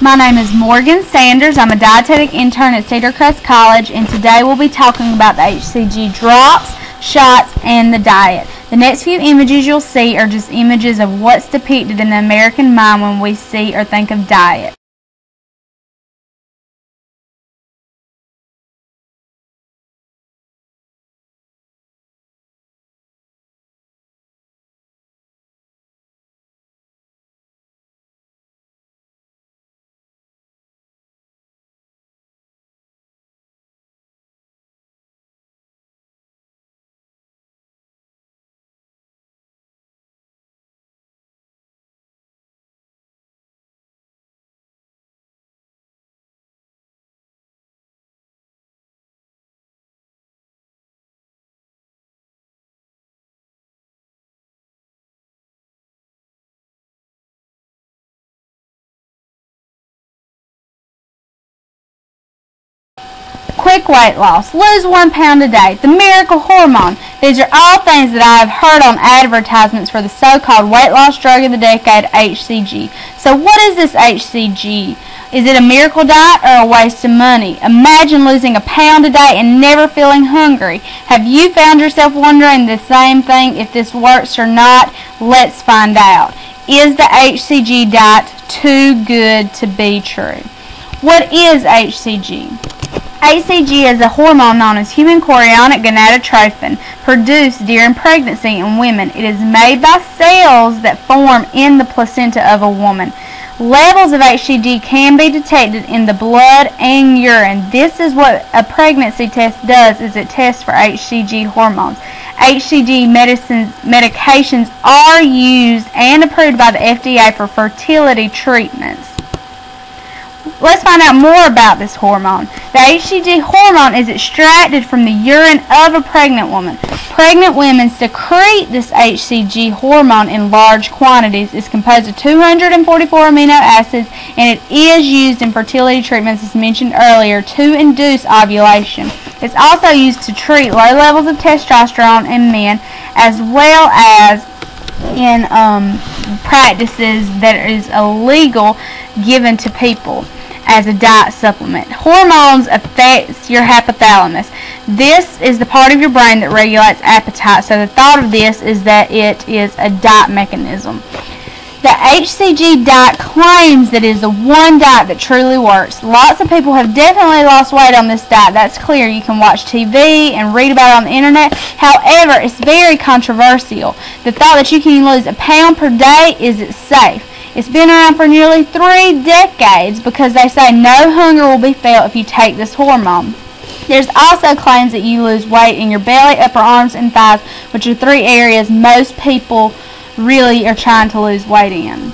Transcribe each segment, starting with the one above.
My name is Morgan Sanders. I'm a dietetic intern at Cedar Crest College, and today we'll be talking about the HCG drops, shots, and the diet. The next few images you'll see are just images of what's depicted in the American mind when we see or think of diet. Quick weight loss. Lose 1 pound a day. The miracle hormone. These are all things that I have heard on advertisements for the so-called weight loss drug of the decade, HCG. So what is this HCG? Is it a miracle diet or a waste of money? Imagine losing 1 pound a day and never feeling hungry. Have you found yourself wondering the same thing? If this works or not, let's find out. Is the HCG diet too good to be true? What is HCG? HCG is a hormone known as human chorionic gonadotropin, produced during pregnancy in women. It is made by cells that form in the placenta of a woman. Levels of HCG can be detected in the blood and urine. This is what a pregnancy test does, is it tests for HCG hormones. HCG medications are used and approved by the FDA for fertility treatments. Let's find out more about this hormone. The HCG hormone is extracted from the urine of a pregnant woman. Pregnant women secrete this HCG hormone in large quantities. It's composed of 244 amino acids, and it is used in fertility treatments, as mentioned earlier, to induce ovulation. It's also used to treat low levels of testosterone in men, as well as in practices that is illegal given to people as a diet supplement. Hormones affect your hypothalamus. This is the part of your brain that regulates appetite, so the thought of this is that it is a diet mechanism. The HCG diet claims that it is the one diet that truly works. Lots of people have definitely lost weight on this diet. That's clear. You can watch TV and read about it on the internet. However, it's very controversial. The thought that you can lose 1 pound per day, is it safe? It's been around for nearly 3 decades because they say no hunger will be felt if you take this hormone. There's also claims that you lose weight in your belly, upper arms, and thighs, which are 3 areas most people really are trying to lose weight in.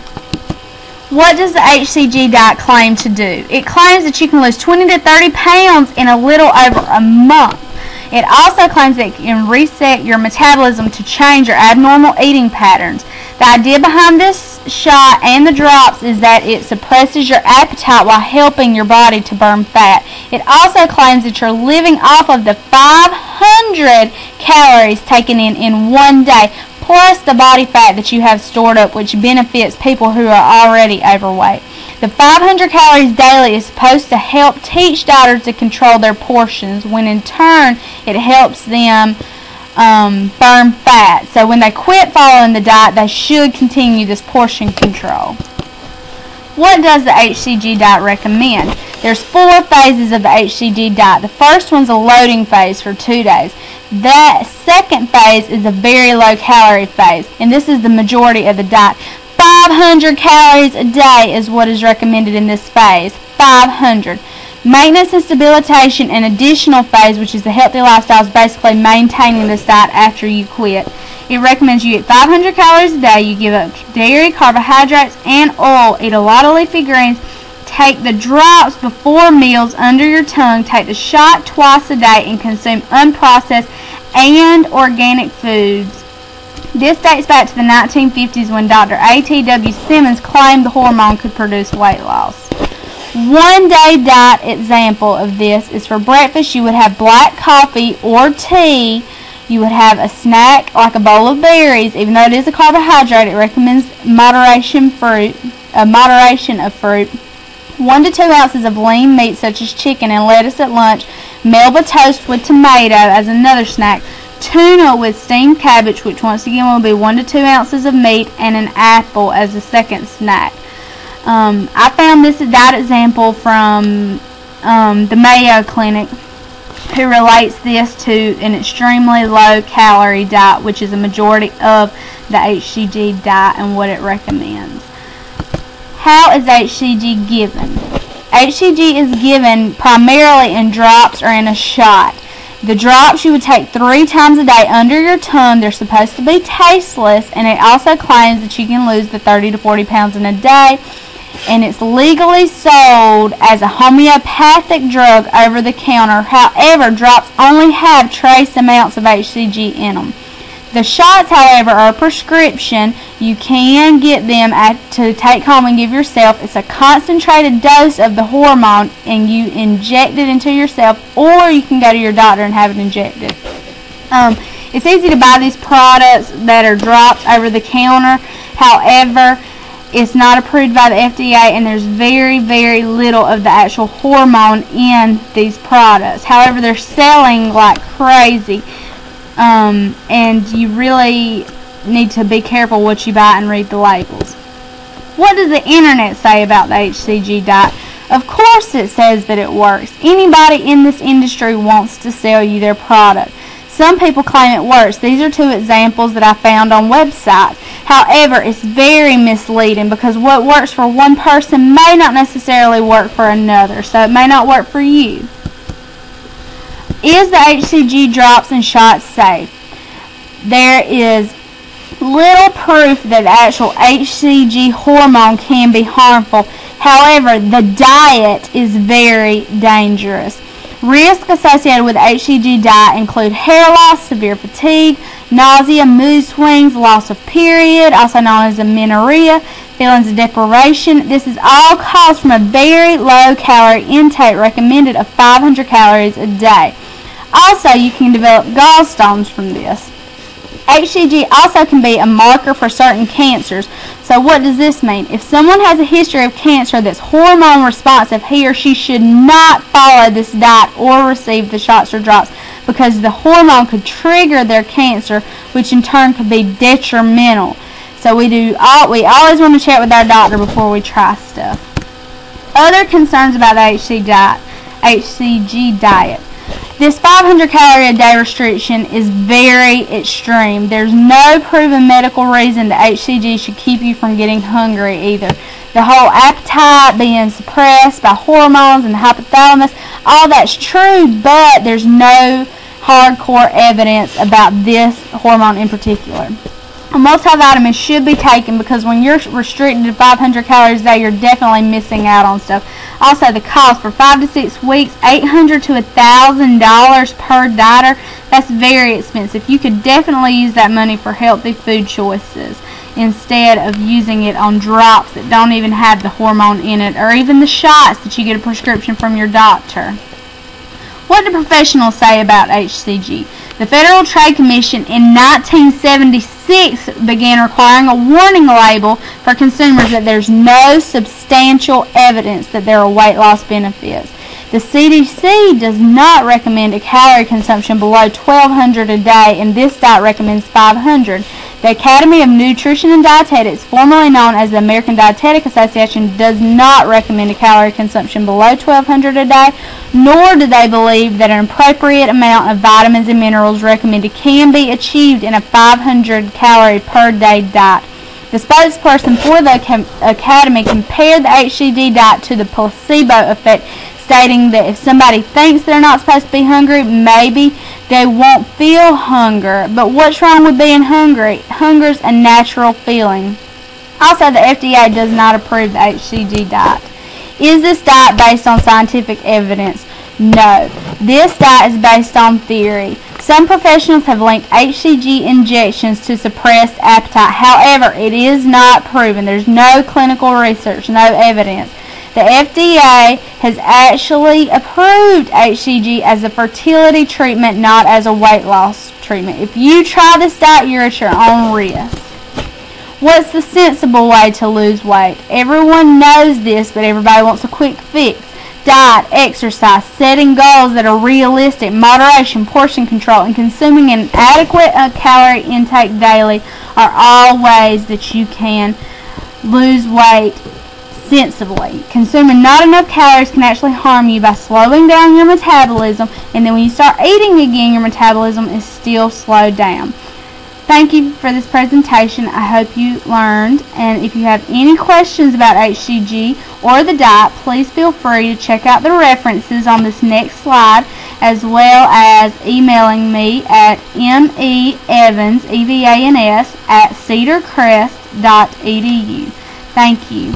What does the HCG diet claim to do? It claims that you can lose 20 to 30 pounds in a little over a month. It also claims that it can reset your metabolism to change your abnormal eating patterns. The idea behind this shot and the drops is that it suppresses your appetite while helping your body to burn fat. It also claims that you're living off of the 500 calories taken in 1 day, plus the body fat that you have stored up, which benefits people who are already overweight. The 500 calories daily is supposed to help teach dieters to control their portions, when in turn it helps them burn fat. So when they quit following the diet, they should continue this portion control. What does the HCG diet recommend? There's 4 phases of the HCG diet. The first one's a loading phase for 2 days. That second phase is a very low calorie phase, and this is the majority of the diet. 500 calories a day is what is recommended in this phase. 500. Maintenance and stabilization, an additional phase, which is the healthy lifestyle, is basically maintaining this diet after you quit. It recommends you eat 500 calories a day, you give up dairy, carbohydrates, and oil, eat a lot of leafy greens, take the drops before meals under your tongue, take the shot twice a day, and consume unprocessed and organic foods. This dates back to the 1950s when Dr. A.T.W. Simmons claimed the hormone could produce weight loss. 1 day diet example of this is for breakfast you would have black coffee or tea. You would have a snack like a bowl of berries. Even though it is a carbohydrate, it recommends moderation of fruit. 1 to 2 ounces of lean meat such as chicken and lettuce at lunch, Melba toast with tomato as another snack, tuna with steamed cabbage, which once again will be 1 to 2 ounces of meat, and an apple as a second snack. I found this diet example from the Mayo Clinic, who relates this to an extremely low calorie diet, which is a majority of the HCG diet and what it recommends. How is HCG given? HCG is given primarily in drops or in a shot. The drops you would take 3 times a day under your tongue. They're supposed to be tasteless, and it also claims that you can lose the 30 to 40 pounds in a day, and it's legally sold as a homeopathic drug over the counter. However, drops only have trace amounts of HCG in them. The shots, however, are a prescription. You can get them to take home and give yourself. It's a concentrated dose of the hormone, and you inject it into yourself, or you can go to your doctor and have it injected. It's easy to buy these products that are drops over the counter. However, it's not approved by the FDA, and there's very, very little of the actual hormone in these products. However, they're selling like crazy. And you really need to be careful what you buy and read the labels. What does the internet say about the HCG diet? Of course it says that it works. Anybody in this industry wants to sell you their product. Some people claim it works. These are 2 examples that I found on websites. However, it's very misleading because what works for one person may not necessarily work for another, so it may not work for you. Is the HCG drops and shots safe? There is little proof that the actual HCG hormone can be harmful. However, the diet is very dangerous. Risks associated with HCG diet include hair loss, severe fatigue, nausea, mood swings, loss of period, also known as amenorrhea, feelings of deprivation. This is all caused from a very low calorie intake recommended of 500 calories a day. Also, you can develop gallstones from this. HCG also can be a marker for certain cancers. So what does this mean? If someone has a history of cancer that's hormone responsive, he or she should not follow this diet or receive the shots or drops, because the hormone could trigger their cancer, which in turn could be detrimental. So we always want to check with our doctor before we try stuff. Other concerns about the HCG diet. This 500 calorie a day restriction is very extreme. There's no proven medical reason that HCG should keep you from getting hungry either. The whole appetite being suppressed by hormones and the hypothalamus, all that's true, but there's no hardcore evidence about this hormone in particular. A multivitamin should be taken because when you're restricted to 500 calories a day, you're definitely missing out on stuff. Also, the cost for 5 to 6 weeks, $800 to $1,000 per dieter. That's very expensive. You could definitely use that money for healthy food choices instead of using it on drops that don't even have the hormone in it, or even the shots that you get a prescription from your doctor. What do professionals say about HCG? The Federal Trade Commission in 1976 began requiring a warning label for consumers that there's no substantial evidence that there are weight loss benefits. The CDC does not recommend a calorie consumption below 1,200 a day, and this diet recommends 500. The Academy of Nutrition and Dietetics, formerly known as the American Dietetic Association, does not recommend a calorie consumption below 1,200 a day, nor do they believe that an appropriate amount of vitamins and minerals recommended can be achieved in a 500 calorie per day diet. The spokesperson for the Academy compared the HCG diet to the placebo effect, stating that if somebody thinks they're not supposed to be hungry, maybe they won't feel hunger. But what's wrong with being hungry? Hunger's a natural feeling. Also, the FDA does not approve the HCG diet. Is this diet based on scientific evidence? No. This diet is based on theory. Some professionals have linked HCG injections to suppressed appetite. However, it is not proven. There's no clinical research, no evidence. The FDA has actually approved HCG as a fertility treatment, not as a weight loss treatment. If you try this diet, you're at your own risk. What's the sensible way to lose weight? Everyone knows this, but everybody wants a quick fix. Diet, exercise, setting goals that are realistic, moderation, portion control, and consuming an adequate calorie intake daily are all ways that you can lose weight sensibly. Consuming not enough calories can actually harm you by slowing down your metabolism, and then when you start eating again, your metabolism is still slowed down. Thank you for this presentation. I hope you learned, and if you have any questions about HCG or the diet, please feel free to check out the references on this next slide, as well as emailing me at meevans@cedarcrest.edu. Thank you.